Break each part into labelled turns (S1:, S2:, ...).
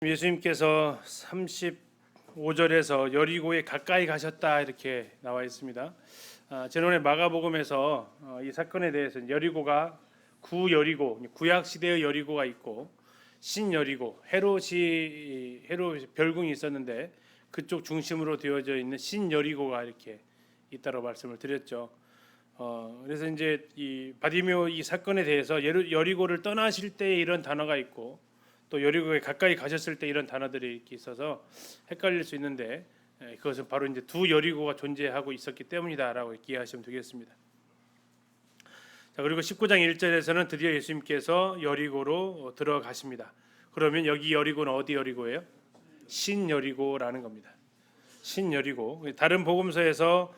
S1: 예수님께서 35절에서 여리고에 가까이 가셨다 이렇게 나와 있습니다. 지난번에 마가복음에서 이 사건에 대해서 여리고가 구여리고, 구약 시대의 여리고가 있고 신여리고, 헤롯 별궁이 있었는데 그쪽 중심으로 되어져 있는 신여리고가 이렇게 있다고 말씀을 드렸죠. 그래서 이제 이 바디메오 이 사건에 대해서 여리고를 떠나실 때 이런 단어가 있고 또 여리고에 가까이 가셨을 때 이런 단어들이 이렇게 있어서 헷갈릴 수 있는데, 그것은 바로 이제 두 여리고가 존재하고 있었기 때문이다라고 이해하시면 되겠습니다. 자, 그리고 19장 1절에서는 드디어 예수님께서 여리고로 들어가십니다. 그러면 여기 여리고는 어디 여리고예요? 신여리고라는 겁니다. 신여리고. 다른 복음서에서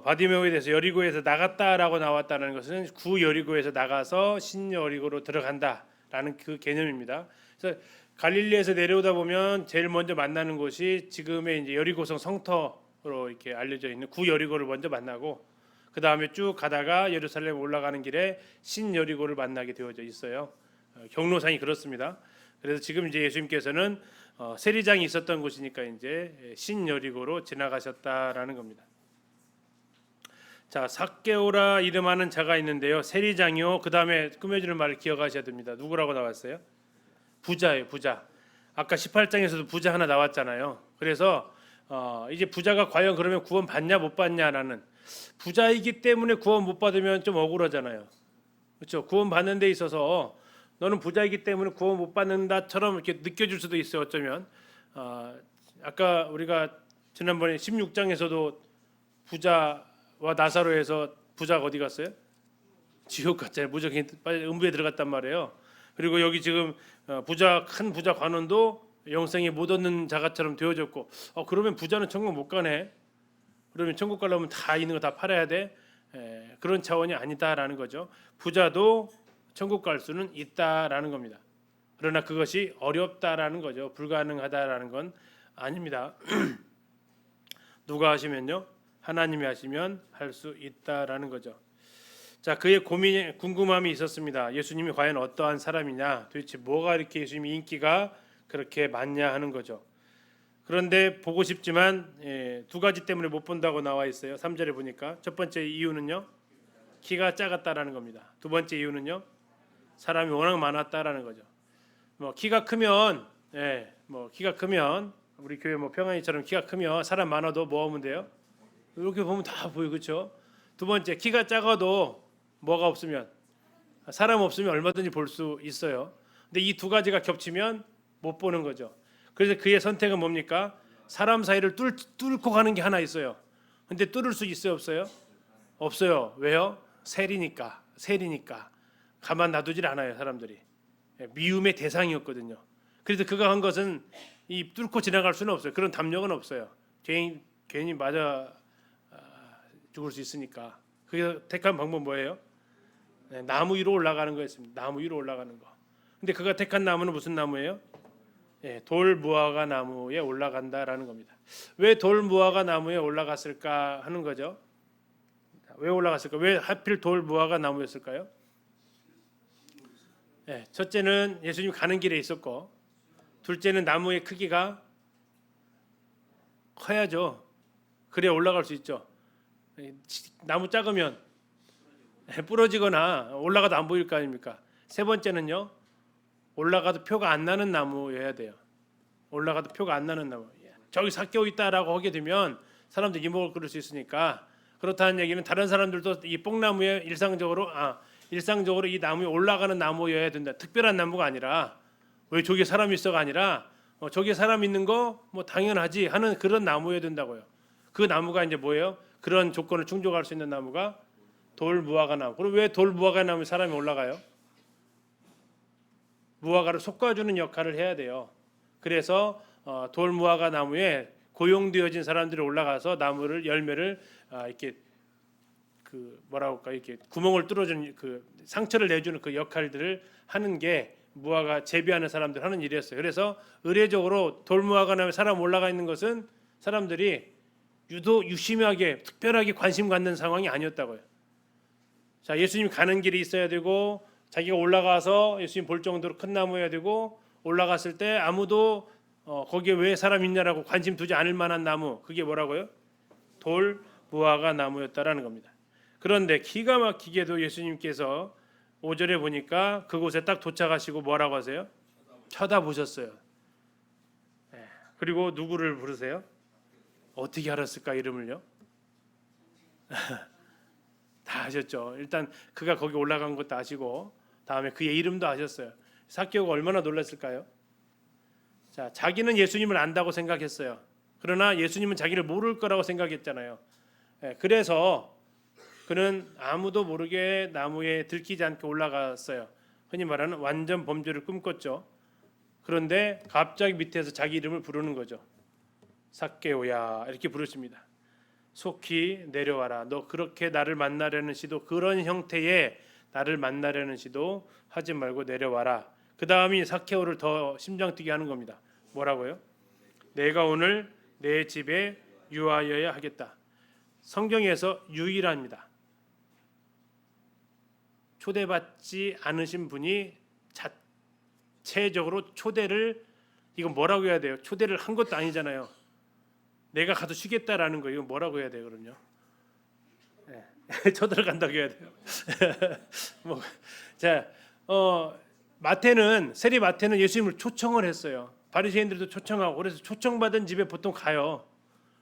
S1: 바디메오에 대해서 여리고에서 나갔다라고 나왔다는 것은 구여리고에서 나가서 신여리고로 들어간다라는 그 개념입니다. 그래서 갈릴리에서 내려오다 보면 제일 먼저 만나는 곳이 지금의 이제 여리고성 성터로 이렇게 알려져 있는 구여리고를 먼저 만나고, 그 다음에 쭉 가다가 예루살렘 올라가는 길에 신여리고를 만나게 되어져 있어요. 경로상이 그렇습니다. 그래서 지금 이제 예수님께서는 세리장이 있었던 곳이니까 이제 신여리고로 지나가셨다라는 겁니다. 자, 삭개오라 이름하는 자가 있는데요. 세리장이요. 그 다음에 꾸며주는 말을 기억하셔야 됩니다. 누구라고 나왔어요? 부자예요. 부자. 아까 18장에서도 부자 하나 나왔잖아요. 그래서 이제 부자가 과연 그러면 구원 받냐 못 받냐라는, 부자이기 때문에 구원 못 받으면 좀 억울하잖아요. 그렇죠? 구원 받는 데 있어서 너는 부자이기 때문에 구원 못 받는다처럼 이렇게 느껴질 수도 있어요. 어쩌면 아까 우리가 지난번에 16장에서도 부자와 나사로에서 부자가 어디 갔어요? 지옥 갔잖아요. 무조건 빨리 음부에 들어갔단 말이에요. 그리고 여기 지금 큰 부자 관원도 영생에 못 얻는 자가처럼 되어졌고, 그러면 부자는 천국 못 가네. 그러면 천국 가려면 다 있는 거 다 팔아야 돼. 그런 차원이 아니다라는 거죠. 부자도 천국 갈 수는 있다라는 겁니다. 그러나 그것이 어렵다라는 거죠. 불가능하다라는 건 아닙니다. 누가 하시면요? 하나님이 하시면 할 수 있다라는 거죠. 자, 그의 궁금함이 있었습니다. 예수님이 과연 어떠한 사람이냐, 도대체 뭐가 이렇게 예수님이 인기가 그렇게 많냐 하는 거죠. 그런데 보고 싶지만 두 가지 때문에 못 본다고 나와 있어요. 3절에 보니까 첫 번째 이유는요, 키가 작았다라는 겁니다. 두 번째 이유는요, 사람이 워낙 많았다라는 거죠. 키가 크면 키가 크면 우리 교회 평안이처럼 키가 크면 사람 많아도 뭐 하면 돼요? 이렇게 보면 다 보여, 그렇죠? 두 번째, 키가 작아도 뭐가 없으면, 사람 없으면 얼마든지 볼 수 있어요. 근데 이 두 가지가 겹치면 못 보는 거죠. 그래서 그의 선택은 뭡니까? 사람 사이를 뚫고 가는 게 하나 있어요. 근데 뚫을 수 있어요, 없어요? 없어요. 왜요? 세리니까. 가만 놔두질 않아요, 사람들이. 미움의 대상이었거든요. 그래서 그가 한 것은 이 뚫고 지나갈 수는 없어요. 그런 담력은 없어요. 괜히 맞아 죽을 수 있으니까. 그래서 택한 방법 뭐예요? 나무 위로 올라가는 거였습니다. 나무 위로 올라가는 거. 근데 그가 택한 나무는 무슨 나무예요? 돌 무화과 나무에 올라간다라는 겁니다. 왜 돌 무화과 나무에 올라갔을까 하는 거죠. 왜 올라갔을까? 왜 하필 돌 무화과 나무였을까요? 첫째는 예수님 가는 길에 있었고, 둘째는 나무의 크기가 커야죠. 그래야 올라갈 수 있죠. 나무 작으면 부러지거나 올라가도 안 보일 거 아닙니까? 세 번째는요, 올라가도 표가 안 나는 나무여야 돼요. 올라가도 표가 안 나는 나무. 저기 삭개오 있다라고 하게 되면 사람들이 이목을 끌을 수 있으니까. 그렇다는 얘기는 다른 사람들도 이 뽕나무에 일상적으로 이 나무에 올라가는 나무여야 된다. 특별한 나무가 아니라, 왜 저기 사람 있어가 아니라 저기 사람 있는 거 당연하지 하는 그런 나무여야 된다고요. 그 나무가 이제 뭐예요? 그런 조건을 충족할 수 있는 나무가 돌 무화과 나무. 그럼 왜 돌 무화과 나무에 사람이 올라가요? 무화과를 솎아주는 역할을 해야 돼요. 그래서 돌 무화과 나무에 고용되어진 사람들이 올라가서 나무를 열매를 이렇게 이렇게 구멍을 뚫어주는 상처를 내주는 그 역할들을 하는 게 무화과 재배하는 사람들 하는 일이었어요. 그래서 의례적으로 돌 무화과 나무에 사람 올라가 있는 것은 사람들이 유심하게 특별하게 관심 갖는 상황이 아니었다고요. 자, 예수님 가는 길이 있어야 되고, 자기가 올라가서 예수님 볼 정도로 큰 나무여야 되고, 올라갔을 때 아무도 거기에 왜 사람 있냐라고 관심 두지 않을 만한 나무, 그게 뭐라고요? 돌 무화과 나무였다라는 겁니다. 그런데 기가 막히게도 예수님께서 5절에 보니까 그곳에 딱 도착하시고 뭐라고 하세요? 쳐다보셨어요. 그리고 누구를 부르세요? 어떻게 알았을까 이름을요? 다 아셨죠. 일단 그가 거기 올라간 것도 아시고 다음에 그의 이름도 아셨어요. 삭개오가 얼마나 놀랐을까요? 자, 자기는 예수님을 안다고 생각했어요. 그러나 예수님은 자기를 모를 거라고 생각했잖아요. 그래서 그는 아무도 모르게 나무에 들키지 않게 올라갔어요. 흔히 말하는 완전 범죄를 꿈꿨죠. 그런데 갑자기 밑에서 자기 이름을 부르는 거죠. 삭개오야 이렇게 부르십니다. 속히 내려와라. 너 그렇게 나를 만나려는 시도, 그런 형태의 나를 만나려는 시도 하지 말고 내려와라. 그 다음이 삭개오를 더 심장 뛰게 하는 겁니다. 뭐라고요? 내가 오늘 내 집에 유하여야 하겠다. 성경에서 유일합니다. 초대받지 않으신 분이 자체적으로 초대를, 이건 뭐라고 해야 돼요? 초대를 한 것도 아니잖아요. 내가 가서 쉬겠다라는 거예요. 이건 뭐라고 해야 돼요? 그럼요. 초대를 간다고 해야 돼요. 자, 세리 마태는 예수님을 초청을 했어요. 바리새인들도 초청하고, 그래서 초청받은 집에 보통 가요.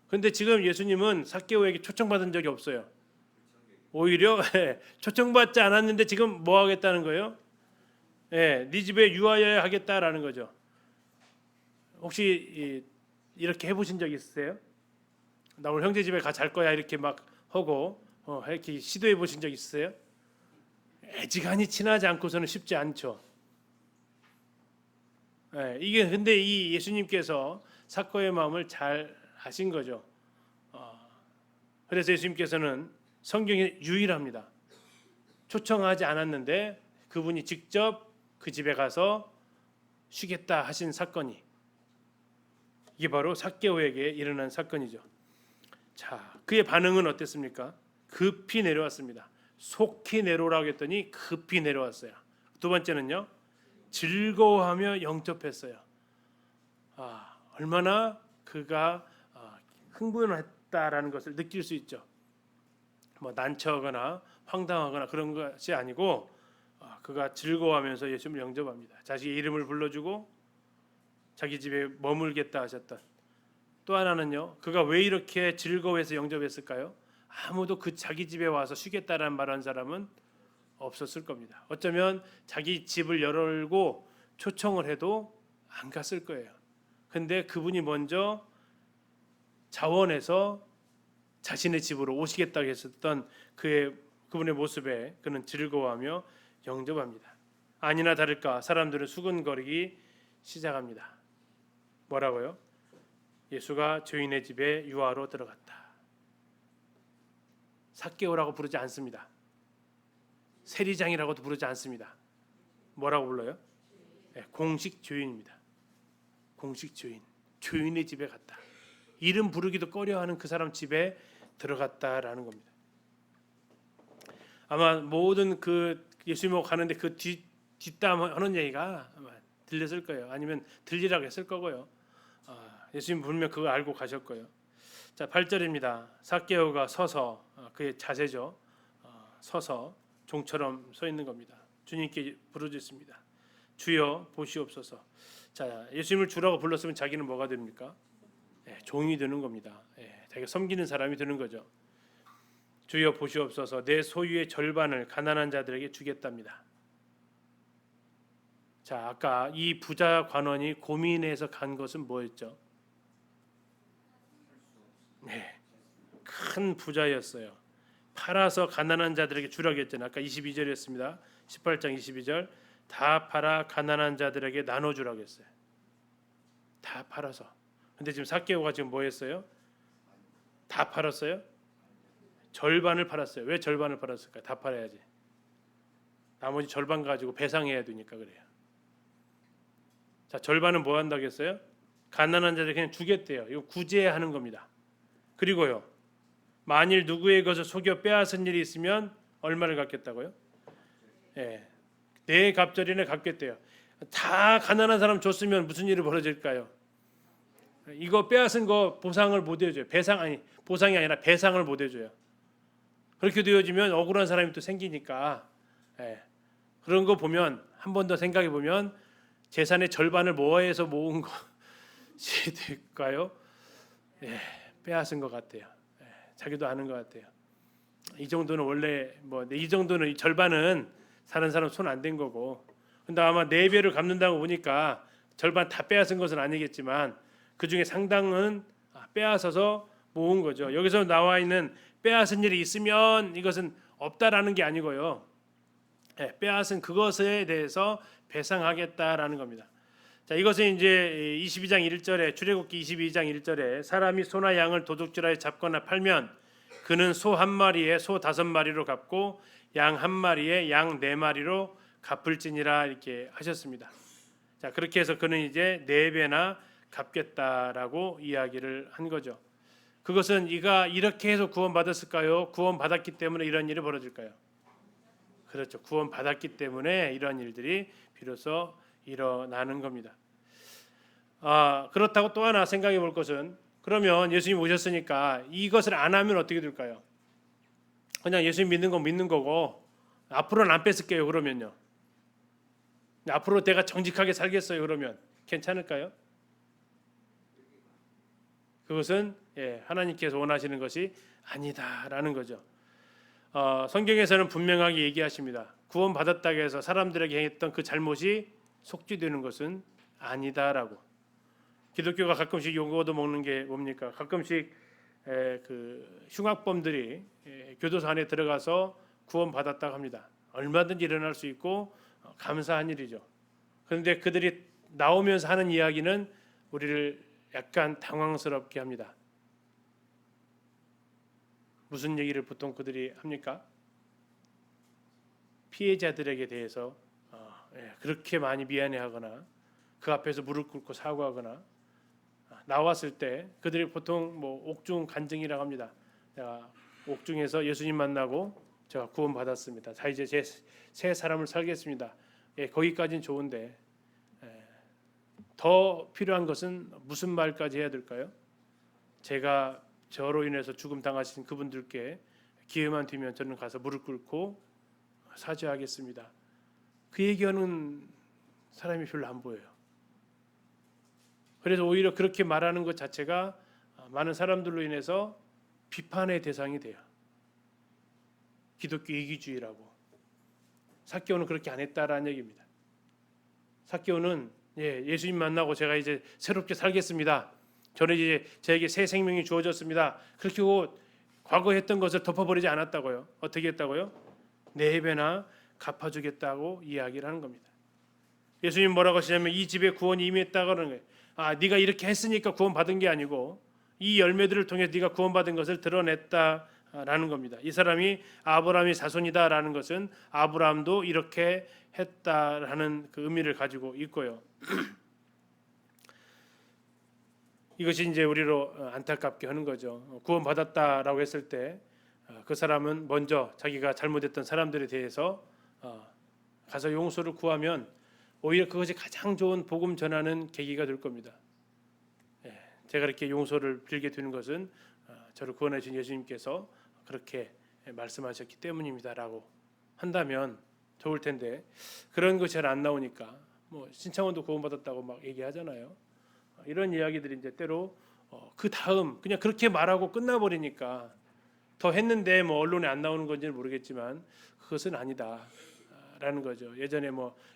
S1: 그런데 지금 예수님은 삭개오에게 초청받은 적이 없어요. 오히려 초청받지 않았는데 지금 뭐 하겠다는 거예요? 네 집에 유하여야 하겠다라는 거죠. 혹시 이렇게 해보신 적 있으세요? 나 오늘 형제 집에 가 잘 거야 이렇게 막 하고 이렇게 시도해 보신 적 있으세요? 애지간히 친하지 않고서는 쉽지 않죠. 이게 근데 이 예수님께서 삭개오의 마음을 잘 아신 거죠. 그래서 예수님께서는 성경에 유일합니다. 초청하지 않았는데 그분이 직접 그 집에 가서 쉬겠다 하신 사건이, 이게 바로 삭개오에게 일어난 사건이죠. 자, 그의 반응은 어땠습니까? 급히 내려왔습니다. 속히 내려오라고 했더니 급히 내려왔어요. 두 번째는요, 즐거워하며 영접했어요. 얼마나 그가 흥분했다라는 것을 느낄 수 있죠. 뭐 난처하거나 황당하거나 그런 것이 아니고 그가 즐거워하면서 예수님을 영접합니다. 자식의 이름을 불러주고 자기 집에 머물겠다 하셨던. 또 하나는요, 그가 왜 이렇게 즐거워해서 영접했을까요? 아무도 그 자기 집에 와서 쉬겠다라는 말한 사람은 없었을 겁니다. 어쩌면 자기 집을 열고 초청을 해도 안 갔을 거예요. 근데 그분이 먼저 자원해서 자신의 집으로 오시겠다고 했었던 그분의 모습에 그는 즐거워하며 영접합니다. 아니나 다를까 사람들은 수근거리기 시작합니다. 뭐라고요? 예수가 죄인의 집에 유하로 들어갔다. 삭개오라고 부르지 않습니다. 세리장이라고도 부르지 않습니다. 뭐라고 불러요? 공식 죄인입니다. 공식 죄인. 죄인의 집에 갔다. 이름 부르기도 꺼려하는 그 사람 집에 들어갔다라는 겁니다. 아마 모든 그 예수님하고 가는데 그 뒷담 하는 얘기가 아마 들렸을 거예요. 아니면 들리라고 했을 거고요. 예수님 분명 그거 알고 가실 거예요. 자, 8절입니다. 삭개오가 서서, 그의 자세죠. 서서 종처럼 서 있는 겁니다. 주님께 부르짖습니다. 주여 보시옵소서. 자, 예수님을 주라고 불렀으면 자기는 뭐가 됩니까? 종이 되는 겁니다. 자기가 섬기는 사람이 되는 거죠. 주여 보시옵소서. 내 소유의 절반을 가난한 자들에게 주겠답니다. 자, 아까 이 부자 관원이 고민해서 간 것은 뭐였죠? 큰 부자였어요. 팔아서 가난한 자들에게 주라고 했잖아요. 아까 22절이었습니다. 18장 22절. 다 팔아 가난한 자들에게 나눠주라고 했어요. 다 팔아서. 근데 지금 삭개오가 지금 뭐 했어요? 다 팔았어요? 절반을 팔았어요. 왜 절반을 팔았을까요? 다 팔아야지. 나머지 절반 가지고 배상해야 되니까 그래요. 자, 절반은 뭐 한다고 했어요? 가난한 자들 그냥 주겠대요. 이거 구제하는 겁니다. 그리고요, 만일 누구의 것을 속여 빼앗은 일이 있으면 얼마를 갚겠다고요? 네 갑절이나 갚겠대요. 다 가난한 사람 줬으면 무슨 일이 벌어질까요? 이거 빼앗은 거 보상을 못 해줘요. 보상이 아니라 배상을 못 해줘요. 그렇게 되어지면 억울한 사람이 또 생기니까 그런 거 보면 한 번 더 생각해 보면 재산의 절반을 뭐해서 모은 것이 될까요? 빼앗은 것 같아요. 자기도 아는 것 같아요. 이 정도는 원래 이 정도는 절반은 사는 사람 손 안 댄 거고, 근데 아마 4배를 갚는다고 보니까 절반 다 빼앗은 것은 아니겠지만 그 중에 상당은 빼앗아서 모은 거죠. 여기서 나와 있는 빼앗은 일이 있으면 이것은 없다라는 게 아니고요. 빼앗은 그것에 대해서 배상하겠다라는 겁니다. 자, 이것은 이제 22장 1절에 출애굽기 22장 1절에 사람이 소나 양을 도둑질하여 잡거나 팔면 그는 소 한 마리에 소 5마리로 갚고 양 한 마리에 양 4마리로 갚을지니라 이렇게 하셨습니다. 자, 그렇게 해서 그는 이제 4배나 갚겠다라고 이야기를 한 거죠. 그것은 이가 이렇게 해서 구원받았을까요? 구원받았기 때문에 이런 일이 벌어질까요? 그렇죠. 구원받았기 때문에 이런 일들이 비로소 일어나는 겁니다. 그렇다고 또 하나 생각해 볼 것은, 그러면 예수님 오셨으니까 이것을 안 하면 어떻게 될까요? 그냥 예수님 믿는 건 믿는 거고 앞으로는 안 뺏을게요. 그러면요. 앞으로 내가 정직하게 살겠어요. 그러면 괜찮을까요? 그것은 하나님께서 원하시는 것이 아니다라는 거죠. 성경에서는 분명하게 얘기하십니다. 구원받았다고 해서 사람들에게 했던 그 잘못이 속죄되는 것은 아니다라고. 기독교가 가끔씩 요거도 먹는 게 뭡니까? 가끔씩 그 흉악범들이 교도소 안에 들어가서 구원받았다고 합니다. 얼마든지 일어날 수 있고 감사한 일이죠. 그런데 그들이 나오면서 하는 이야기는 우리를 약간 당황스럽게 합니다. 무슨 얘기를 보통 그들이 합니까? 피해자들에게 대해서 그렇게 많이 미안해하거나 그 앞에서 무릎 꿇고 사과하거나, 나왔을 때 그들이 보통 옥중 간증이라고 합니다. 제가 옥중에서 예수님 만나고 제가 구원받았습니다. 자, 이제 제 새 사람을 살겠습니다. 거기까지는 좋은데 더 필요한 것은 무슨 말까지 해야 될까요? 제가 저로 인해서 죽음 당하신 그분들께 기회만 되면 저는 가서 무릎 꿇고 사죄하겠습니다. 그 얘기하는 사람이 별로 안 보여요. 그래서 오히려 그렇게 말하는 것 자체가 많은 사람들로 인해서 비판의 대상이 돼요. 기독교 이기주의라고. 삭개오는 그렇게 안 했다라는 얘기입니다. 삭개오는 예수님 만나고 제가 이제 새롭게 살겠습니다. 저는 이제 저에게 새 생명이 주어졌습니다. 그렇게 과거 했던 것을 덮어버리지 않았다고요. 어떻게 했다고요? 4배나 갚아주겠다고 이야기를 하는 겁니다. 예수님 뭐라고 하시냐면 이 집에 구원이 임했다고 하는 거예요. 네가 이렇게 했으니까 구원받은 게 아니고 이 열매들을 통해 네가 구원받은 것을 드러냈다라는 겁니다. 이 사람이 아브라함의 자손이다라는 것은 아브라함도 이렇게 했다라는 그 의미를 가지고 있고요. 이것이 이제 우리로 안타깝게 하는 거죠. 구원받았다라고 했을 때 그 사람은 먼저 자기가 잘못했던 사람들에 대해서 가서 용서를 구하면 오히려 그것이 가장 좋은 복음 전하는 계기가 될 겁니다. 제가 이렇게 용서를 빌게 되는 것은 저를 구원해 주신 예수님께서 그렇게 말씀하셨기 때문입니다라고 한다면 좋을 텐데, 그런 것이 잘 안 나오니까 신창원도 구원받았다고 막 얘기하잖아요. 이런 이야기들이 이제 때로 그 다음 그냥 그렇게 말하고 끝나버리니까 더 했는데 언론에 안 나오는 건지는 모르겠지만 그것은 아니다라는 거죠. 예전에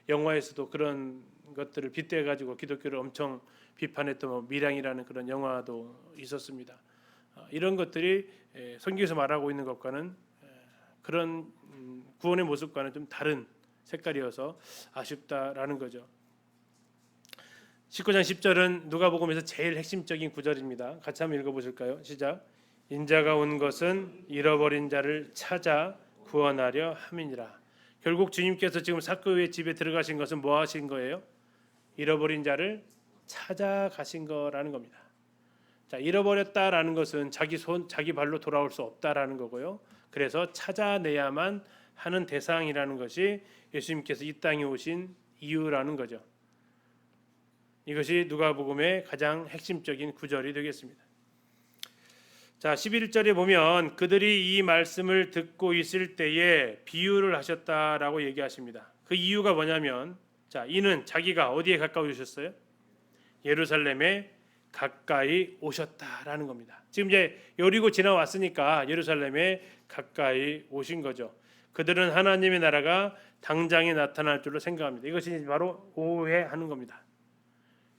S1: 영화에서도 그런 것들을 빗대 가지고 기독교를 엄청 비판했던 밀양이라는 그런 영화도 있었습니다. 이런 것들이 성경에서 말하고 있는 것과는 그런 구원의 모습과는 좀 다른 색깔이어서 아쉽다라는 거죠. 19장 10절은 누가복음에서 제일 핵심적인 구절입니다. 같이 한번 읽어보실까요? 시작. 인자가 온 것은 잃어버린 자를 찾아 구원하려 함이니라. 결국 주님께서 지금 삭개오의 집에 들어가신 것은 뭐 하신 거예요? 잃어버린 자를 찾아가신 거라는 겁니다. 자, 잃어버렸다라는 것은 자기 손, 자기 발로 돌아올 수 없다라는 거고요. 그래서 찾아내야만 하는 대상이라는 것이 예수님께서 이 땅에 오신 이유라는 거죠. 이것이 누가복음의 가장 핵심적인 구절이 되겠습니다. 자, 11절에 보면 그들이 이 말씀을 듣고 있을 때에 비유를 하셨다라고 얘기하십니다. 그 이유가 뭐냐면, 자, 이는 자기가 어디에 가까이 오셨어요? 예루살렘에 가까이 오셨다라는 겁니다. 지금 이제 여리고 지나왔으니까 예루살렘에 가까이 오신 거죠. 그들은 하나님의 나라가 당장에 나타날 줄로 생각합니다. 이것이 바로 오해하는 겁니다.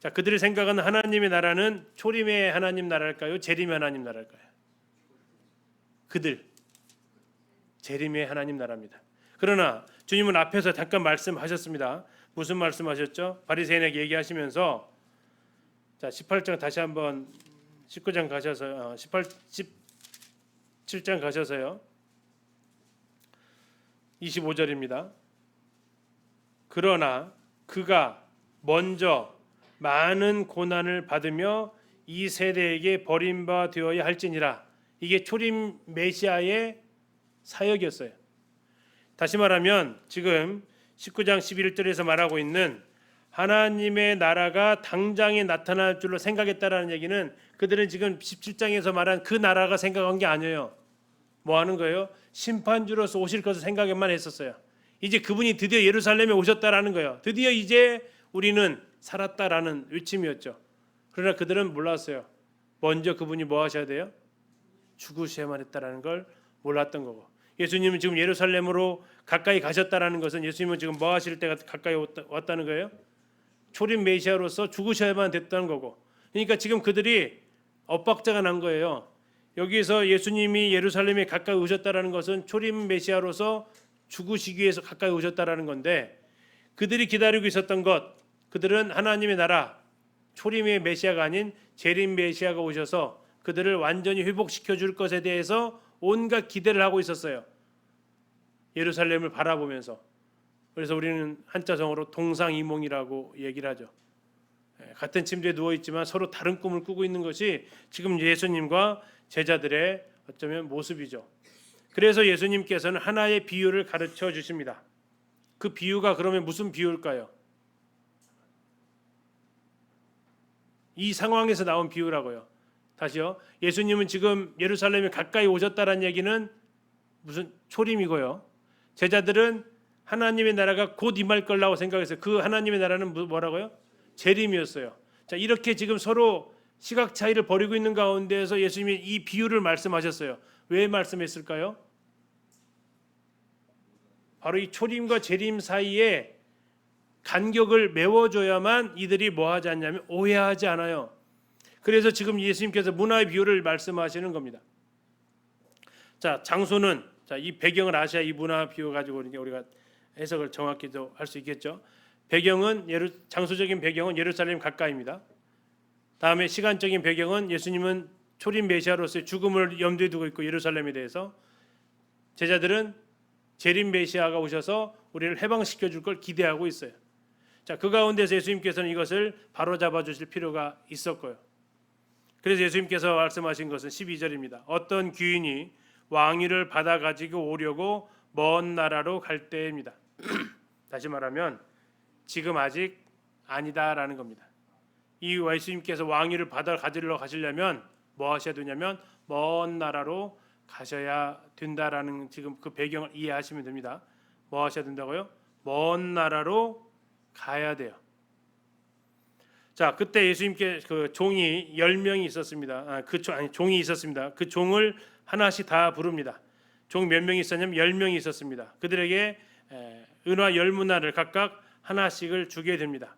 S1: 자, 그들의 생각은 하나님의 나라는 초림의 하나님 나라일까요? 재림의 하나님 나라일까요? 그들 재림의 하나님 나라입니다. 그러나 주님은 앞에서 잠깐 말씀하셨습니다. 무슨 말씀하셨죠? 바리새인에게 얘기하시면서, 자, 18장 다시 한번 19장 가셔서 17장 가셔서요. 25절입니다. 그러나 그가 먼저 많은 고난을 받으며 이 세대에게 버림바 되어야 할지니라. 이게 초림 메시아의 사역이었어요. 다시 말하면 지금 19장 11절에서 말하고 있는 하나님의 나라가 당장에 나타날 줄로 생각했다라는 얘기는 그들은 지금 17장에서 말한 그 나라가 생각한 게 아니에요. 뭐 하는 거예요? 심판주로서 오실 것을 생각만 했었어요. 이제 그분이 드디어 예루살렘에 오셨다라는 거예요. 드디어 이제 우리는 살았다라는 외침이었죠. 그러나 그들은 몰랐어요. 먼저 그분이 뭐 하셔야 돼요? 죽으셔야만 했다라는 걸 몰랐던 거고, 예수님은 지금 예루살렘으로 가까이 가셨다라는 것은 예수님은 지금 뭐 하실 때가 가까이 왔다는 거예요? 초림 메시아로서 죽으셔야만 됐다는 거고. 그러니까 지금 그들이 엇박자가 난 거예요. 여기서 예수님이 예루살렘에 가까이 오셨다라는 것은 초림 메시아로서 죽으시기 위해서 가까이 오셨다라는 건데, 그들이 기다리고 있었던 것, 그들은 하나님의 나라 초림의 메시아가 아닌 재림 메시아가 오셔서 그들을 완전히 회복시켜 줄 것에 대해서 온갖 기대를 하고 있었어요. 예루살렘을 바라보면서. 그래서 우리는 한자성어로 동상이몽이라고 얘기를 하죠. 같은 침대에 누워 있지만 서로 다른 꿈을 꾸고 있는 것이 지금 예수님과 제자들의 어쩌면 모습이죠. 그래서 예수님께서는 하나의 비유를 가르쳐 주십니다. 그 비유가 그러면 무슨 비유일까요? 이 상황에서 나온 비유라고요. 다시요. 예수님은 지금 예루살렘에 가까이 오셨다는 얘기는 무슨 초림이고요. 제자들은 하나님의 나라가 곧 임할 거라고 생각했어요. 그 하나님의 나라는 뭐라고요? 재림이었어요. 자, 이렇게 지금 서로 시각 차이를 벌이고 있는 가운데에서 예수님이 이 비유를 말씀하셨어요. 왜 말씀했을까요? 바로 이 초림과 재림 사이에 간격을 메워줘야만 이들이 뭐 하지 않냐면 오해하지 않아요. 그래서 지금 예수님께서 문화의 비유를 말씀하시는 겁니다. 자, 장소는, 자, 이 배경을 아셔야 이 문화 비유 가지고 우리가 해석을 정확히 할 수 있겠죠. 배경은 장소적인 배경은 예루살렘 가까이입니다. 다음에 시간적인 배경은 예수님은 초림 메시아로서의 죽음을 염두에 두고 있고, 예루살렘에 대해서 제자들은 재림 메시아가 오셔서 우리를 해방시켜 줄 걸 기대하고 있어요. 자, 그 가운데서 예수님께서는 이것을 바로잡아 주실 필요가 있었고요. 그래서 예수님께서 말씀하신 것은 12절입니다. 어떤 귀인이 왕위를 받아 가지고 오려고 먼 나라로 갈 때입니다. 다시 말하면 지금 아직 아니다라는 겁니다. 이 예수님께서 왕위를 받아 가지러 가시려면 뭐 하셔야 되냐면 먼 나라로 가셔야 된다라는 지금 그 배경을 이해하시면 됩니다. 뭐 하셔야 된다고요? 먼 나라로 가야 돼요. 자, 그때 예수님께 그 종이 10명이 있었습니다. 종이 있었습니다. 그 종을 하나씩 다 부릅니다. 종 몇 명이 있었냐면 10명이 있었습니다. 그들에게 은화 10문화를 각각 하나씩을 주게 됩니다.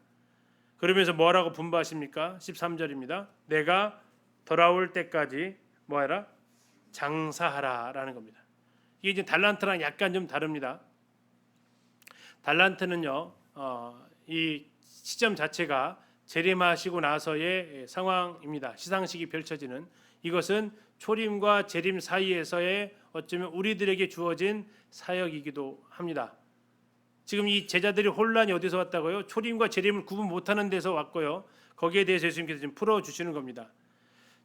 S1: 그러면서 뭐라고 분부하십니까? 13절입니다. 내가 돌아올 때까지 뭐하라? 장사하라라는 겁니다. 이게 이제 달란트랑 약간 좀 다릅니다. 달란트는요, 이 시점 자체가 재림하시고 나서의 상황입니다. 시상식이 펼쳐지는, 이것은 초림과 재림 사이에서의 어쩌면 우리들에게 주어진 사역이기도 합니다. 지금 이 제자들이 혼란이 어디서 왔다고요? 초림과 재림을 구분 못하는 데서 왔고요. 거기에 대해서 예수님께서 좀 풀어주시는 겁니다.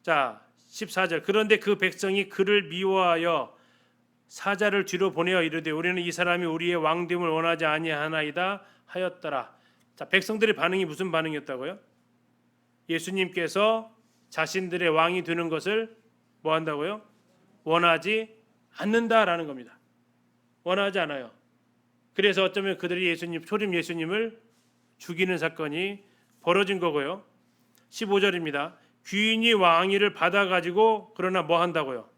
S1: 자, 14절. 그런데 그 백성이 그를 미워하여 사자를 뒤로 보내어 이르되 우리는 이 사람이 우리의 왕됨을 원하지 아니하나이다 하였더라. 자, 백성들의 반응이 무슨 반응이었다고요? 예수님께서 자신들의 왕이 되는 것을 뭐 한다고요? 원하지 않는다라는 겁니다. 원하지 않아요. 그래서 어쩌면 그들이 초림 예수님을 죽이는 사건이 벌어진 거고요. 15절입니다. 귀인이 왕위를 받아가지고 그러나 뭐 한다고요?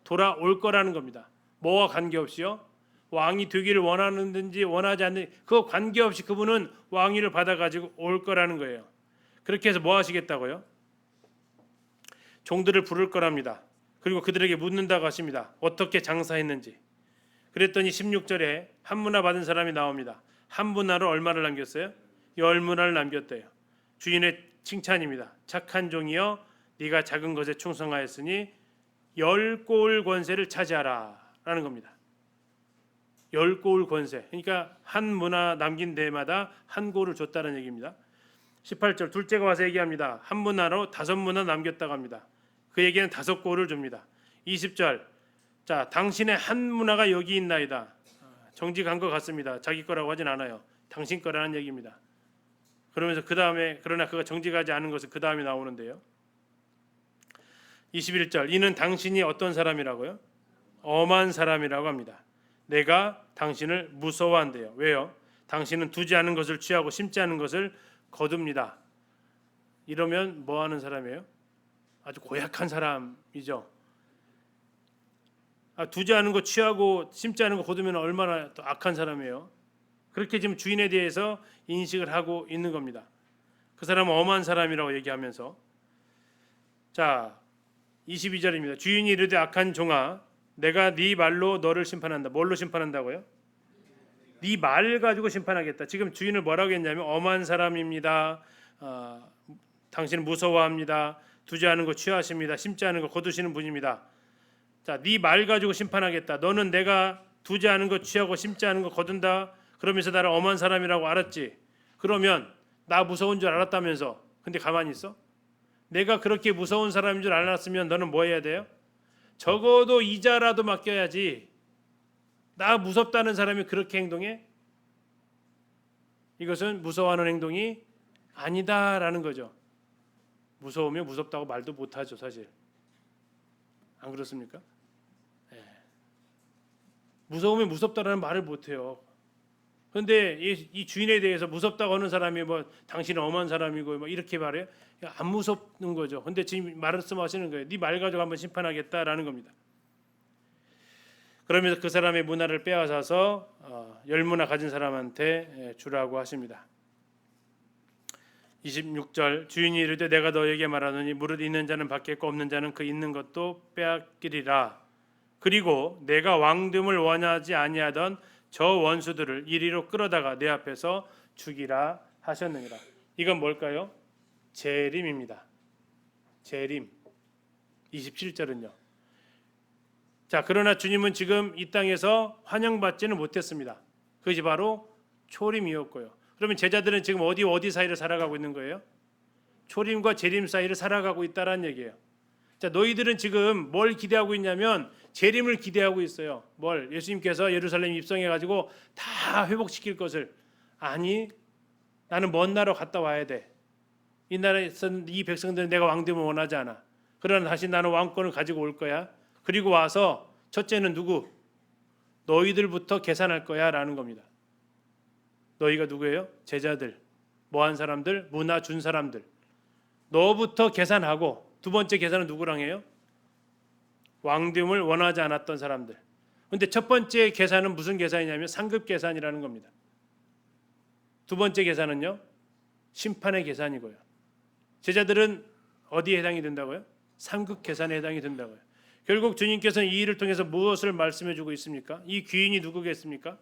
S1: 돌아올 거라는 겁니다. 뭐와 관계없이요. 왕이 되기를 원하는지 원하지 않는지 그거 관계없이 그분은 왕위를 받아가지고 올 거라는 거예요. 그렇게 해서 뭐 하시겠다고요? 종들을 부를 거랍니다. 그리고 그들에게 묻는다고 하십니다. 어떻게 장사했는지. 그랬더니 16절에 한 문화 받은 사람이 나옵니다. 한 문화로 얼마를 남겼어요? 10문화를 남겼대요. 주인의 칭찬입니다. 착한 종이여 네가 작은 것에 충성하였으니 10고을 권세를 차지하라 라는 겁니다. 10고을 권세. 그러니까 한 문화 남긴 데마다 한 고를 줬다는 얘기입니다. 18절 둘째가 와서 얘기합니다. 한 문화로 5문화 남겼다고 합니다. 그에게는 5고를 줍니다. 20절 자 당신의 한 문화가 여기 있나이다. 정직한 것 같습니다. 자기 거라고 하진 않아요. 당신 거라는 얘기입니다. 그러면서 그 다음에 그러나 그가 정직하지 않은 것은 그 다음에 나오는데요. 21절 이는 당신이 어떤 사람이라고요? 엄한 사람이라고 합니다. 내가 당신을 무서워한대요. 왜요? 당신은 두지 않은 것을 취하고 심지 않은 것을 거둡니다. 이러면 뭐 하는 사람이에요? 아주 고약한 사람이죠. 두지 않은 거 취하고 심지 않은 거 거두면 얼마나 또 악한 사람이에요. 그렇게 지금 주인에 대해서 인식을 하고 있는 겁니다. 그 사람은 엄한 사람이라고 얘기하면서 자 22절입니다. 주인이 이르되 악한 종아 내가 네 말로 너를 심판한다. 뭘로 심판한다고요? 네 말 가지고 심판하겠다. 지금 주인을 뭐라고 했냐면 엄한 사람입니다. 당신은 무서워합니다. 두지 않은 거 취하십니다. 심지 않은 거 거두시는 분입니다. 자, 네 말 가지고 심판하겠다. 너는 내가 두지 않은 거 취하고 심지 않은 거 거둔다. 그러면서 나를 엄한 사람이라고 알았지. 그러면 나 무서운 줄 알았다면서. 근데 가만히 있어? 내가 그렇게 무서운 사람인 줄 알았으면 너는 뭐 해야 돼요? 적어도 이자라도 맡겨야지. 나 무섭다는 사람이 그렇게 행동해? 이것은 무서워하는 행동이 아니다라는 거죠. 무서우면 무섭다고 말도 못하죠, 사실. 안 그렇습니까? 네. 무서우면 무섭다라는 말을 못해요. 그런데 이 주인에 대해서 무섭다고 하는 사람이 뭐 당신은 엄한 사람이고 뭐 이렇게 말해요. 안 무섭는 거죠. 근데 지금 말씀하시는 거예요. 네 말 가지고 한번 심판하겠다라는 겁니다. 그러면서 그 사람의 문화를 빼앗아서 10문화 가진 사람한테 주라고 하십니다. 26절 주인이 이르되 내가 너에게 말하노니 무릇 있는 자는 받겠고 없는 자는 그 있는 것도 빼앗기리라. 그리고 내가 왕됨을 원하지 아니하던 저 원수들을 이리로 끌어다가 내 앞에서 죽이라 하셨느니라. 이건 뭘까요? 재림입니다. 재림. 27절은요. 자, 그러나 주님은 지금 이 땅에서 환영받지는 못했습니다. 그것이 바로 초림이었고요. 그러면 제자들은 지금 어디 사이를 살아가고 있는 거예요? 초림과 재림 사이를 살아가고 있다라는 얘기예요. 자, 너희들은 지금 뭘 기대하고 있냐면 재림을 기대하고 있어요. 뭘? 예수님께서 예루살렘 입성해 가지고 다 회복시킬 것을. 아니, 나는 먼 나라로 갔다 와야 돼. 이 나라에서 이 백성들은 내가 왕됨을 원하지 않아. 그러나 다시 나는 왕권을 가지고 올 거야. 그리고 와서 첫째는 누구? 너희들부터 계산할 거야 라는 겁니다. 너희가 누구예요? 제자들. 뭐한 사람들? 문화 준 사람들. 너부터 계산하고 두 번째 계산은 누구랑 해요? 왕됨을 원하지 않았던 사람들. 그런데 첫 번째 계산은 무슨 계산이냐면 상급 계산이라는 겁니다. 두 번째 계산은요? 심판의 계산이고요. 제자들은 어디에 해당이 된다고요? 상급 계산에 해당이 된다고요. 결국 주님께서는 이 일을 통해서 무엇을 말씀해 주고 있습니까? 이 귀인이 누구겠습니까?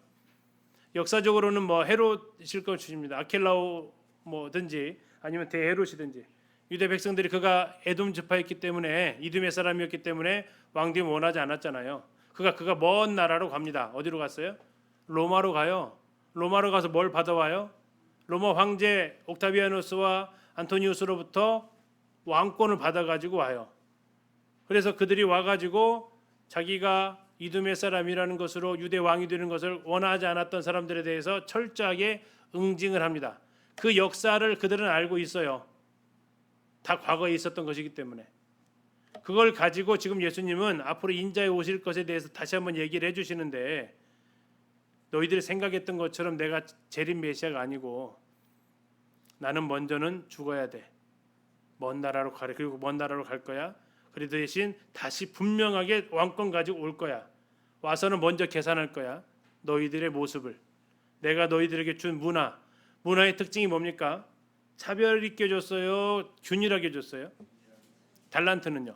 S1: 역사적으로는 뭐 헤롯일 것입니다. 아켈라오 뭐든지 아니면 대헤롯이든지 유대 백성들이 그가 에돔 지파였기 때문에 이두메 사람이었기 때문에 왕됨을 원하지 않았잖아요. 그가 먼 나라로 갑니다. 어디로 갔어요? 로마로 가요. 로마로 가서 뭘 받아와요? 로마 황제 옥타비아누스와 안토니우스로부터 왕권을 받아가지고 와요. 그래서 그들이 와가지고 자기가 이두메 사람이라는 것으로 유대 왕이 되는 것을 원하지 않았던 사람들에 대해서 철저하게 응징을 합니다. 그 역사를 그들은 알고 있어요. 다 과거에 있었던 것이기 때문에 그걸 가지고 지금 예수님은 앞으로 인자에 오실 것에 대해서 다시 한번 얘기를 해주시는데 너희들이 생각했던 것처럼 내가 재림 메시아가 아니고 나는 먼저는 죽어야 돼. 먼 나라로 가래. 그리고 먼 나라로 갈 거야. 그리고 대신 다시 분명하게 왕권 가지고 올 거야. 와서는 먼저 계산할 거야. 너희들의 모습을. 내가 너희들에게 준 문화의 특징이 뭡니까? 차별 있게 줬어요? 균일하게 줬어요? 달란트는요?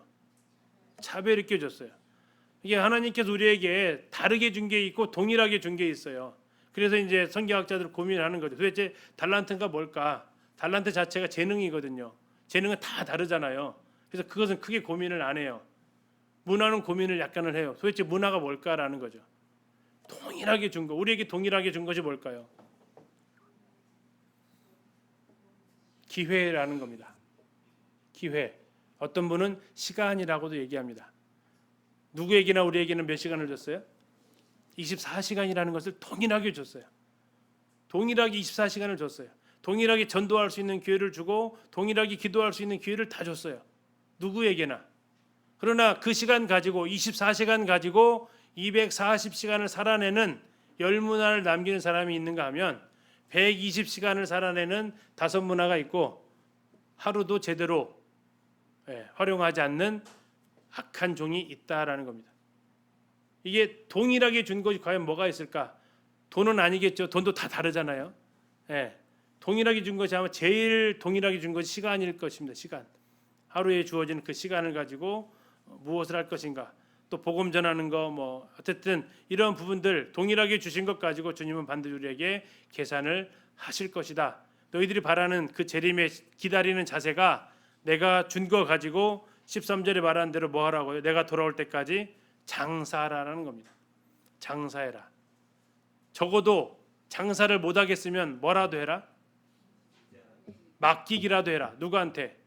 S1: 차별 있게 줬어요. 이게 하나님께서 우리에게 다르게 준 게 있고 동일하게 준 게 있어요. 그래서 이제 성경학자들 고민하는 거죠. 도대체 달란트가 뭘까? 달란트 자체가 재능이거든요. 재능은 다 다르잖아요. 그래서 그것은 크게 고민을 안 해요. 문화는 고민을 약간을 해요. 도대체 문화가 뭘까라는 거죠. 동일하게 준 거, 우리에게 동일하게 준 것이 뭘까요? 기회라는 겁니다. 기회. 어떤 분은 시간이라고도 얘기합니다. 누구에게나 우리에게는 몇 시간을 줬어요? 24시간이라는 것을 동일하게 줬어요. 동일하게 24시간을 줬어요. 동일하게 전도할 수 있는 기회를 주고 동일하게 기도할 수 있는 기회를 다 줬어요. 누구에게나. 그러나 그 시간 가지고 24시간 가지고 240시간을 살아내는 열문화를 남기는 사람이 있는가 하면 120시간을 살아내는 다섯 문화가 있고 하루도 제대로 활용하지 않는 악한 종이 있다라는 겁니다. 이게 동일하게 준 것이 과연 뭐가 있을까? 돈은 아니겠죠. 돈도 다 다르잖아요. 동일하게 준 것이 아마 제일 동일하게 준 것이 시간일 것입니다. 시간. 하루에 주어지는 그 시간을 가지고 무엇을 할 것인가? 또 복음 전하는 거 어쨌든 이런 부분들 동일하게 주신 것 가지고 주님은 반드시 우리에게 계산을 하실 것이다. 너희들이 바라는 그 재림에 기다리는 자세가 내가 준 거 가지고 13절에 말한 대로 뭐 하라고요? 내가 돌아올 때까지 장사하라는 겁니다. 장사해라. 적어도 장사를 못 하겠으면 뭐라도 해라? 맡기기라도 해라. 누구한테?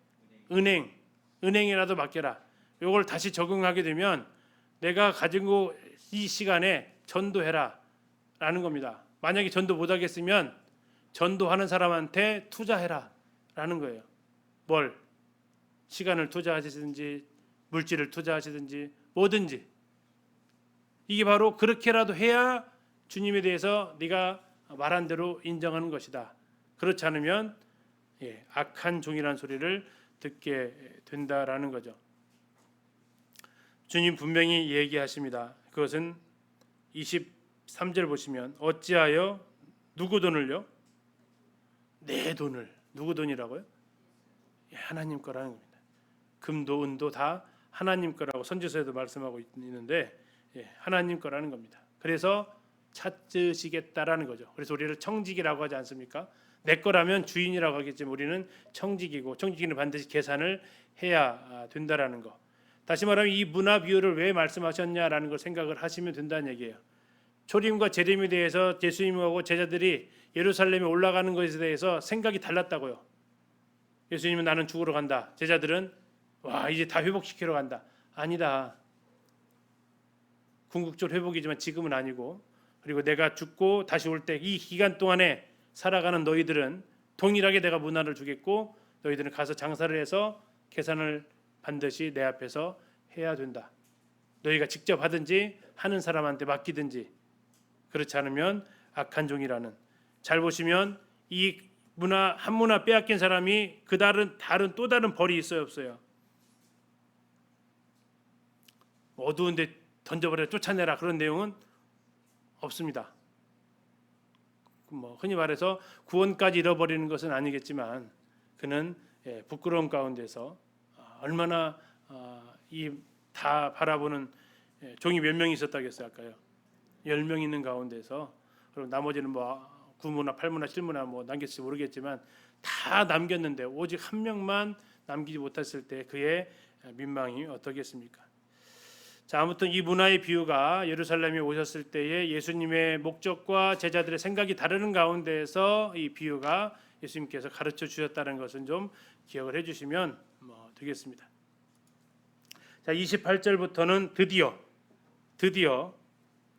S1: 은행이라도 맡겨라. 이걸 다시 적응하게 되면 내가 가지고 이 시간에 전도해라 라는 겁니다. 만약에 전도 못 하겠으면 전도하는 사람한테 투자해라 라는 거예요. 뭘? 시간을 투자하시든지 물질을 투자하시든지 뭐든지 이게 바로 그렇게라도 해야 주님에 대해서 네가 말한 대로 인정하는 것이다. 그렇지 않으면 악한 종이라는 소리를 듣게 된다라는 거죠. 주님 분명히 얘기하십니다. 그것은 23절 보시면 어찌하여 누구 돈을요? 내 돈을. 누구 돈이라고요? 하나님 거라는 겁니다. 금도 은도 다 하나님 거라고 선지서에도 말씀하고 있는데 하나님 거라는 겁니다. 그래서 찾으시겠다라는 거죠. 그래서 우리를 청지기라고 하지 않습니까? 내 거라면 주인이라고 하겠지만 우리는 청지기고 청지기는 반드시 계산을 해야 된다라는 거. 다시 말하면 이 문화 비유를 왜 말씀하셨냐라는 걸 생각을 하시면 된다는 얘기예요. 초림과 재림에 대해서 예수님하고 제자들이 예루살렘에 올라가는 것에 대해서 생각이 달랐다고요. 예수님은 나는 죽으러 간다. 제자들은 와 이제 다 회복시키러 간다. 아니다. 궁극적으로 회복이지만 지금은 아니고 그리고 내가 죽고 다시 올 때 이 기간 동안에 살아가는 너희들은 동일하게 내가 문화를 주겠고 너희들은 가서 장사를 해서 계산을 반드시 내 앞에서 해야 된다. 너희가 직접 하든지 하는 사람한테 맡기든지 그렇지 않으면 악한 종이라는. 잘 보시면 이 문화 한 문화 빼앗긴 사람이 그 다른 또 다른 벌이 있어요 없어요? 어두운데 던져버려 쫓아내라 그런 내용은 없습니다. 흔히 말해서 구원까지 잃어버리는 것은 아니겠지만 그는 부끄러움 가운데서 얼마나 이 다 바라보는 종이 몇 명이 있었다겠어요 아까요? 10명 있는 가운데서 그리고 나머지는 9무나 8무나 7무나 남겼을지 모르겠지만 다 남겼는데 오직 한 명만 남기지 못했을 때 그의 민망이 어떻겠습니까? 자, 아무튼 이 문화의 비유가 예루살렘에 오셨을 때에 예수님의 목적과 제자들의 생각이 다르는 가운데에서 이 비유가 예수님께서 가르쳐 주셨다는 것은 좀 기억을 해주시면 되겠습니다. 자, 28절부터는 드디어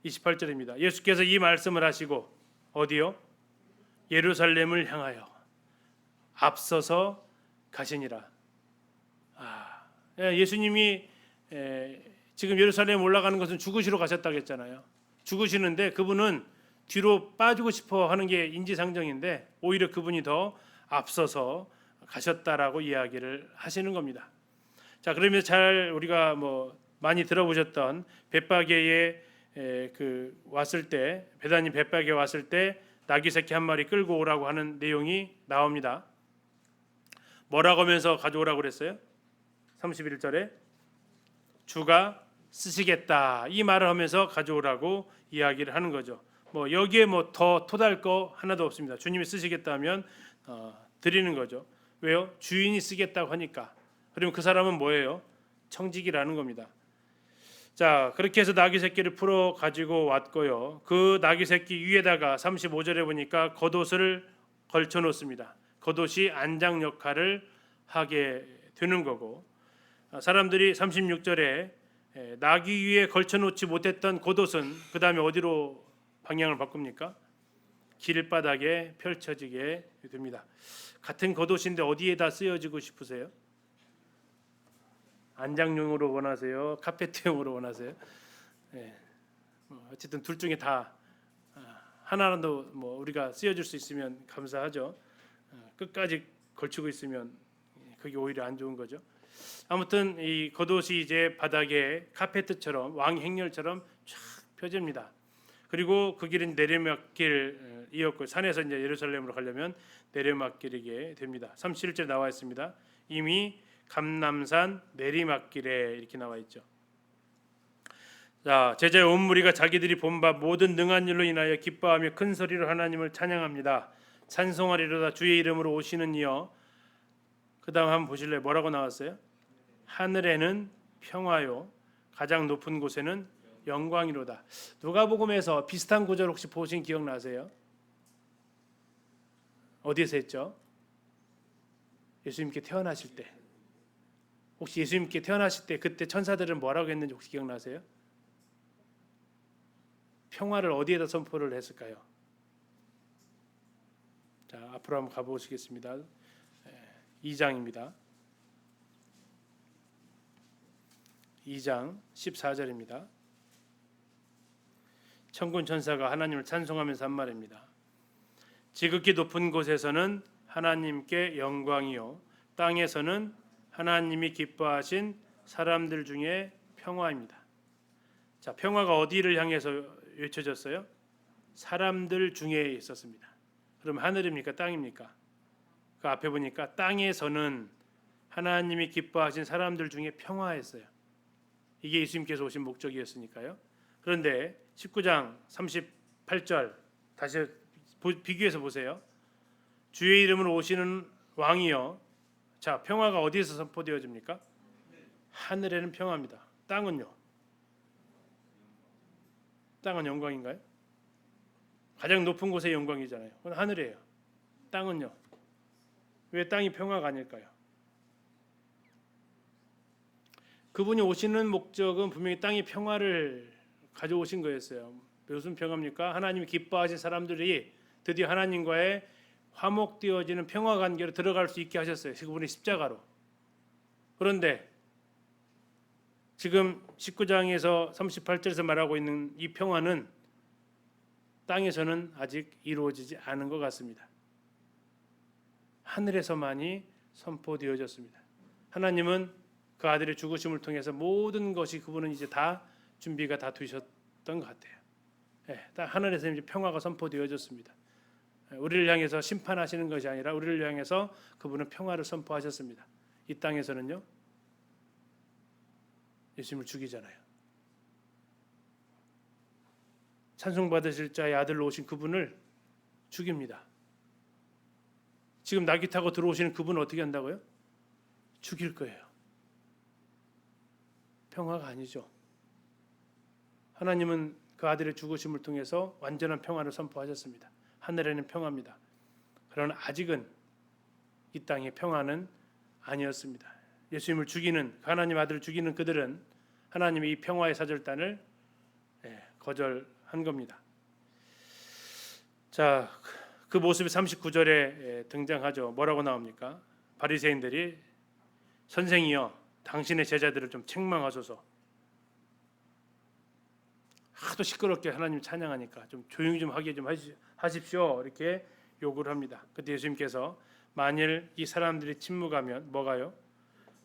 S1: 28절입니다. 예수께서 이 말씀을 하시고 어디요? 예루살렘을 향하여 앞서서 가시니라. 예수님이 지금 예루살렘 올라가는 것은 죽으시러 가셨다고 했잖아요. 죽으시는데 그분은 뒤로 빠지고 싶어 하는 게 인지상정인데 오히려 그분이 더 앞서서 가셨다라고 이야기를 하시는 겁니다. 자, 그러면 잘 우리가 많이 들어보셨던 벳바게에 왔을 때 베다니 벳바게에 왔을 때 나귀 새끼 한 마리 끌고 오라고 하는 내용이 나옵니다. 뭐라고 하면서 가져오라고 그랬어요? 31절에 주가 쓰시겠다 이 말을 하면서 가져오라고 이야기를 하는 거죠. 여기에 더 토달 거 하나도 없습니다. 주님이 쓰시겠다면 드리는 거죠. 왜요? 주인이 쓰겠다고 하니까. 그러면 그 사람은 뭐예요? 청지기라는 겁니다. 자, 그렇게 해서 나귀 새끼를 풀어 가지고 왔고요. 그 나귀 새끼 위에다가 35절에 보니까 겉옷을 걸쳐 놓습니다. 겉옷이 안장 역할을 하게 되는 거고, 사람들이 36절에 나귀 위에 걸쳐 놓지 못했던 겉옷은 그 다음에 어디로 방향을 바꿉니까? 길바닥에 펼쳐지게 됩니다. 같은 겉옷인데 어디에다 쓰여지고 싶으세요? 안장용으로 원하세요? 카페트용으로 원하세요? 어쨌든 둘 중에 다 하나라도 우리가 쓰여질 수 있으면 감사하죠. 끝까지 걸치고 있으면 그게 오히려 안 좋은 거죠. 아무튼 이 겉옷이 이제 바닥에 카페트처럼 왕 행렬처럼 쫙 펴집니다. 그리고 그 길은 내리막길이었고 산에서 이제 예루살렘으로 가려면 내리막길이게 됩니다. 37절 나와 있습니다. 이미 감람산 내리막길에 이렇게 나와 있죠. 자, 제자의 온 무리가 자기들이 본 바 모든 능한 일로 인하여 기뻐하며 큰 소리로 하나님을 찬양합니다. 찬송하리로다 주의 이름으로 오시는 이여. 그 다음 한번 보실래요? 뭐라고 나왔어요? 하늘에는 평화요 가장 높은 곳에는 영광이로다. 누가복음에서 비슷한 구절 혹시 보신 기억나세요? 어디에서 했죠? 예수님께 태어나실 때. 혹시 예수님께 태어나실 때 그때 천사들은 뭐라고 했는지 혹시 기억나세요? 평화를 어디에다 선포를 했을까요? 자, 앞으로 한번 가보시겠습니다. 2장입니다. 2장 14절입니다. 천군 천사가 하나님을 찬송하면서 한 말입니다. 지극히 높은 곳에서는 하나님께 영광이요 땅에서는 하나님이 기뻐하신 사람들 중에 평화입니다. 자, 평화가 어디를 향해서 외쳐졌어요? 사람들 중에 있었습니다. 그럼 하늘입니까? 땅입니까? 그 앞에 보니까 땅에서는 하나님이 기뻐하신 사람들 중에 평화했어요. 이게 예수님께서 오신 목적이었으니까요. 그런데 19장 38절 다시 비교해서 보세요. 주의 이름으로 오시는 왕이여. 자, 평화가 어디에서 선포되어집니까? 하늘에는 평화입니다. 땅은요? 땅은 영광인가요? 가장 높은 곳의 영광이잖아요. 그건 하늘이에요. 땅은요? 왜 땅이 평화가 아닐까요? 그분이 오시는 목적은 분명히 땅이 평화를 가져오신 거였어요. 무슨 평화입니까? 하나님이 기뻐하신 사람들이 드디어 하나님과의 화목되어지는 평화 관계로 들어갈 수 있게 하셨어요. 그분이 십자가로. 그런데 지금 19장에서 38절에서 말하고 있는 이 평화는 땅에서는 아직 이루어지지 않은 것 같습니다. 하늘에서만이 선포되어졌습니다. 하나님은 그 아들의 죽으심을 통해서 모든 것이 그분은 이제 다 준비가 다 되셨던 것 같아요. 하늘에서 이제 평화가 선포되어졌습니다. 우리를 향해서 심판하시는 것이 아니라 우리를 향해서 그분은 평화를 선포하셨습니다. 이 땅에서는요, 예수님을 죽이잖아요. 찬송받으실 자의 아들로 오신 그분을 죽입니다. 지금 나귀 타고 들어오시는 그분을 어떻게 한다고요? 죽일 거예요. 평화가 아니죠. 하나님은 그 아들의 죽으심을 통해서 완전한 평화를 선포하셨습니다. 하늘에는 평화입니다. 그러나 아직은 이 땅의 평화는 아니었습니다. 예수님을 죽이는, 하나님 아들을 죽이는 그들은 하나님의 이 평화의 사절단을 거절한 겁니다. 자, 그 모습이 39절에 등장하죠. 뭐라고 나옵니까? 바리새인들이 선생이여 당신의 제자들을 좀 책망하소서. 하도 시끄럽게 하나님 찬양하니까 좀 조용히 좀 하게 좀 하십시오. 이렇게 요구를 합니다. 그때 예수님께서 만일 이 사람들이 침묵하면 뭐가요?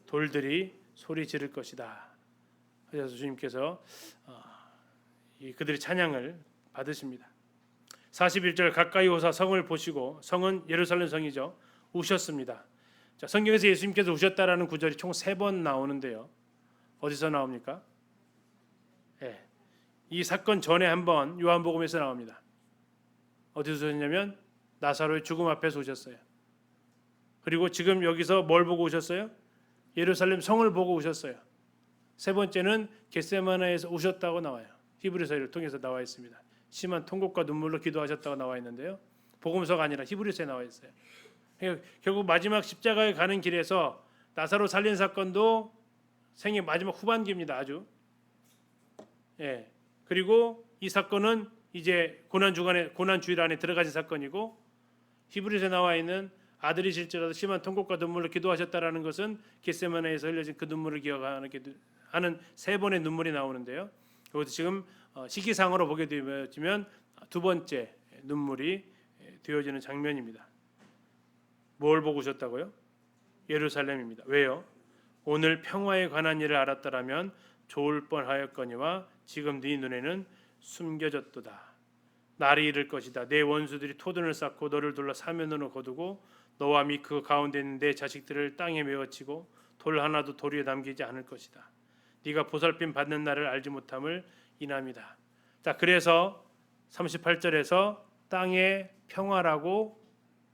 S1: 돌들이 소리 지를 것이다. 그래서 주님께서 그들의 찬양을 받으십니다. 41절 가까이 오사 성을 보시고, 성은 예루살렘 성이죠. 우셨습니다. 자, 성경에서 예수님께서 우셨다라는 구절이 총 3번 나오는데요. 어디서 나옵니까? 예. 이 사건 전에 한번 요한복음에서 나옵니다. 어디서 오셨냐면 나사로의 죽음 앞에서 오셨어요. 그리고 지금 여기서 뭘 보고 오셨어요? 예루살렘 성을 보고 오셨어요. 3번째는 겟세마네에서 오셨다고 나와요. 히브리서를 통해서 나와 있습니다. 심한 통곡과 눈물로 기도하셨다고 나와 있는데요. 복음서가 아니라 히브리서에 나와 있어요. 결국 마지막 십자가에 가는 길에서 나사로 살린 사건도 생애 마지막 후반기입니다. 아주. 예. 그리고 이 사건은 이제 고난 주일 안에 들어가신 사건이고, 히브리서에 나와 있는 아들이 실제로도 심한 통곡과 눈물로 기도하셨다라는 것은 겟세마네에서 흘려진 그 눈물을 기억하는 3번의 눈물이 나오는데요. 이것도 지금 시기상으로 보게 되면 2번째 눈물이 되어지는 장면입니다. 뭘 보고 오셨다고요? 예루살렘입니다. 왜요? 오늘 평화에 관한 일을 알았더라면 좋을 뻔하였거니와 지금 네 눈에는 숨겨졌도다. 날이 이를 것이다. 내 원수들이 토둔을 쌓고 너를 둘러 사면으로 거두고 너와 및 그 가운데 있는 내 자식들을 땅에 메어치고 돌 하나도 돌 위에 남기지 않을 것이다. 네가 보살핌 받는 날을 알지 못함을 인함이다. 자, 그래서 38절에서 땅의 평화라고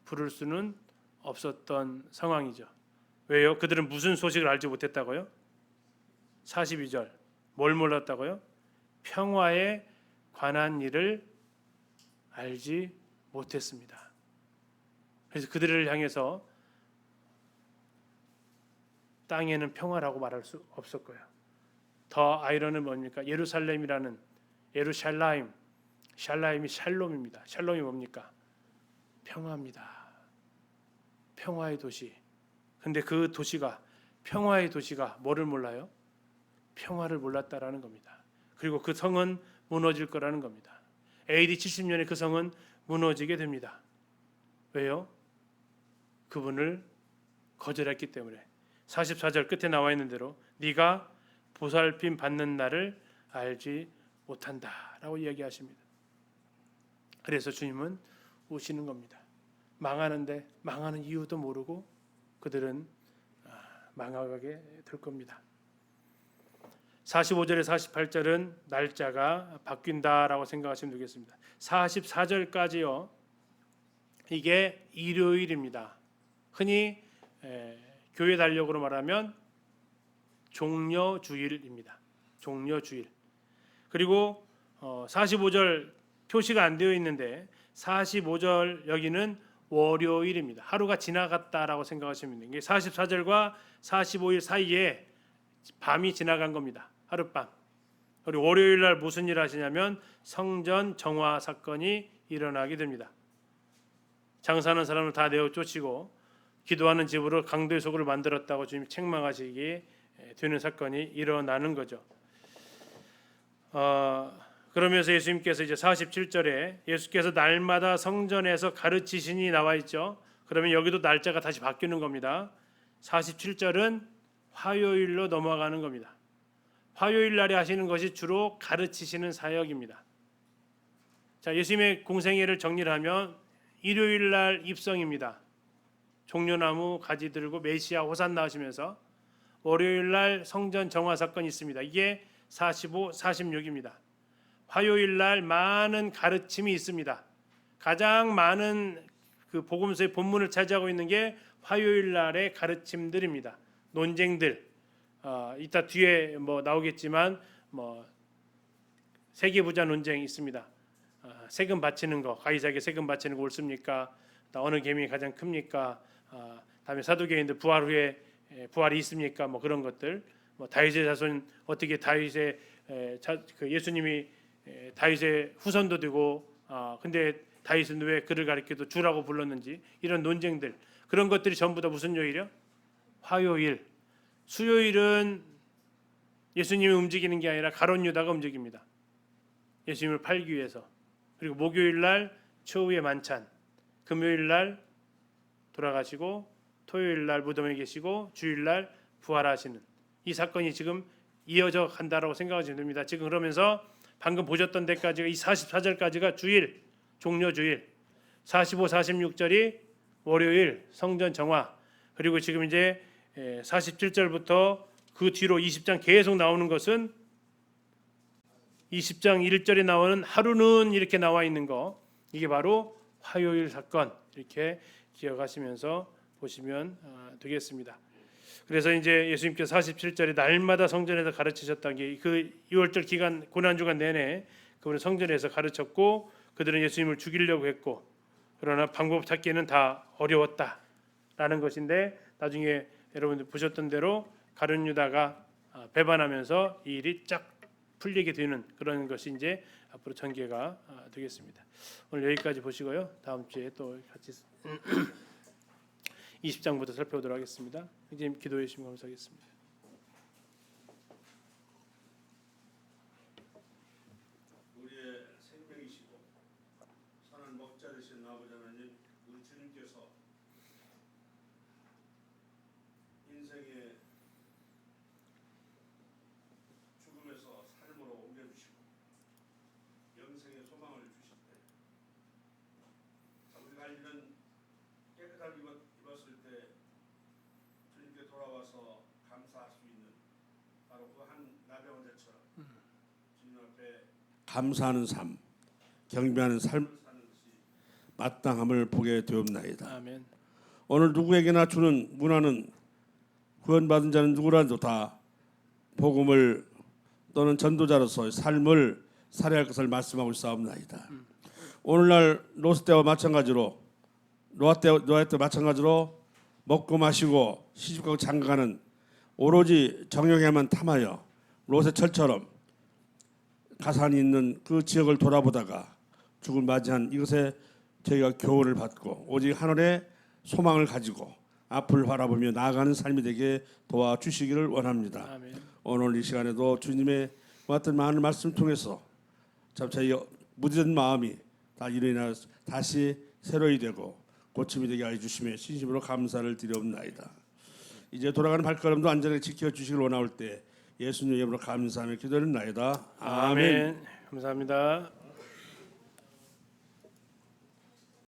S1: 부를 수는 없었던 상황이죠. 왜요? 그들은 무슨 소식을 알지 못했다고요? 42절 뭘 몰랐다고요? 평화에 관한 일을 알지 못했습니다. 그래서 그들을 향해서 땅에는 평화라고 말할 수 없었고요. 더 아이러니는 뭡니까? 예루살렘이라는 샬라임이 샬롬입니다. 샬롬이 뭡니까? 평화입니다. 평화의 도시. 근데 그 도시가, 평화의 도시가 뭐를 몰라요? 평화를 몰랐다라는 겁니다. 그리고 그 성은 무너질 거라는 겁니다. AD 70년에 그 성은 무너지게 됩니다. 왜요? 그분을 거절했기 때문에. 44절 끝에 나와 있는 대로 네가 보살핌 받는 날을 알지 못한다라고 이야기하십니다. 그래서 주님은 우시는 겁니다. 망하는데 망하는 이유도 모르고 그들은 망하게 될 겁니다. 45절에 48절은 날짜가 바뀐다라고 생각하시면 되겠습니다. 44절까지요. 이게 일요일입니다. 흔히 교회 달력으로 말하면 종려주일입니다. 종려주일. 그리고 45절 표시가 안 되어 있는데 45절 여기는 월요일입니다. 하루가 지나갔다라고 생각하시면 됩니다. 44절과 45일 사이에 밤이 지나간 겁니다. 하룻밤. 그리고 월요일 날 무슨 일 하시냐면 성전 정화 사건이 일어나게 됩니다. 장사하는 사람을 다 내어 쫓이고 기도하는 집으로 강도의 속을 만들었다고 주님이 책망하시게 되는 사건이 일어나는 거죠. 그러면서 예수님께서 이제 47절에 예수께서 날마다 성전에서 가르치시니 나와 있죠. 그러면 여기도 날짜가 다시 바뀌는 겁니다. 47절은 화요일로 넘어가는 겁니다. 화요일 날에 하시는 것이 주로 가르치시는 사역입니다. 자, 예수님의 공생애를 정리를 하면 일요일 날 입성입니다. 종려나무 가지 들고 메시아 호산나 하시면서 월요일 날 성전 정화 사건이 있습니다. 이게 45, 46입니다. 화요일 날 많은 가르침이 있습니다. 가장 많은 그 복음서의 본문을 차지하고 있는 게 화요일 날의 가르침들입니다. 논쟁들. 이따 뒤에 뭐 나오겠지만 뭐 세계 부자 논쟁이 있습니다. 세금 바치는 거, 가이사에게 세금 바치는 거 옳습니까? 어느 계명이 가장 큽니까? 다음에 사두개인들 부활 후에 부활이 있습니까? 뭐 그런 것들. 뭐 다윗의 자손 어떻게 다윗의 그 예수님이 다윗의 후손도 되고 근데 다윗은 왜 그를 가리켜도 주라고 불렀는지 이런 논쟁들 그런 것들이 전부 다 무슨 요일이요? 화요일. 수요일은 예수님이 움직이는 게 아니라 가룟 유다가 움직입니다. 예수님을 팔기 위해서. 그리고 목요일 날 최후의 만찬, 금요일 날 돌아가시고 토요일 날 무덤에 계시고 주일 날 부활하시는 이 사건이 지금 이어져 간다라고 생각하시면 됩니다. 지금 그러면서 방금 보셨던 데까지가 이 44절까지가 주일, 종려 주일, 45, 46절이 월요일 성전 정화, 그리고 지금 이제 47절부터 그 뒤로 20장 계속 나오는 것은 20장 1절에 나오는 하루는 이렇게 나와 있는 거, 이게 바로 화요일 사건, 이렇게 기억하시면서 보시면 되겠습니다. 그래서 이제 예수님께서 47절에 날마다 성전에서 가르치셨던 게 그 6월절 기간 고난 주간 내내 그분은 성전에서 가르쳤고 그들은 예수님을 죽이려고 했고 그러나 방법 찾기에는 다 어려웠다라는 것인데 나중에 여러분들 보셨던 대로 가룟 유다가 배반하면서 이 일이 쫙 풀리게 되는 그런 것이 이제 앞으로 전개가 되겠습니다. 오늘 여기까지 보시고요. 다음 주에 또 같이 20장부터 살펴보도록 하겠습니다. 이제 기도해 주시면 감사하겠습니다.
S2: 우리의 생명이시고 선한 목자 되신 아버지 하나님, 우리 주님께서 인생의 죽음에서 삶으로 옮겨주시고 영생의 소망을 주실 때 우리가 할 일은 깨끗하게 입었을 때 주님께 돌아와서 감사할 수 있는 바로 그 한 나병원자처럼 주님 앞에 감사하는 삶, 경배하는 삶을 사는 것이 마땅함을 보게 되옵나이다.
S1: 아멘.
S2: 오늘 누구에게나 주는 문화는 구원받은 자는 누구라도 다 복음을 또는 전도자로서 삶을 살아야 할 것을 말씀하고 있사옵나이다. 오늘날 노스 때와 마찬가지로 노아 때 마찬가지로 먹고 마시고 시집가고 장가가는 오로지 정욕에만 탐하여 롯의 철처럼 가산이 있는 그 지역을 돌아보다가 죽을 맞이한 이것에 저희가 교훈을 받고 오직 하늘의 소망을 가지고 앞을 바라보며 나아가는 삶이 되게 도와주시기를 원합니다.
S1: 아멘.
S2: 오늘 이 시간에도 주님의 어떤 많은 말씀 통해서 참 저희 무뎌진 마음이 다 이로 인하여 다시 새로이 되고 고침이 되게 해주시며 진심으로 감사를 드려옵나이다. 이제 돌아가는 발걸음도 안전하게 지켜주시길 원하올 때 예수님 이름으로 감사하며 기도드립나이다. 아멘.
S1: 감사합니다.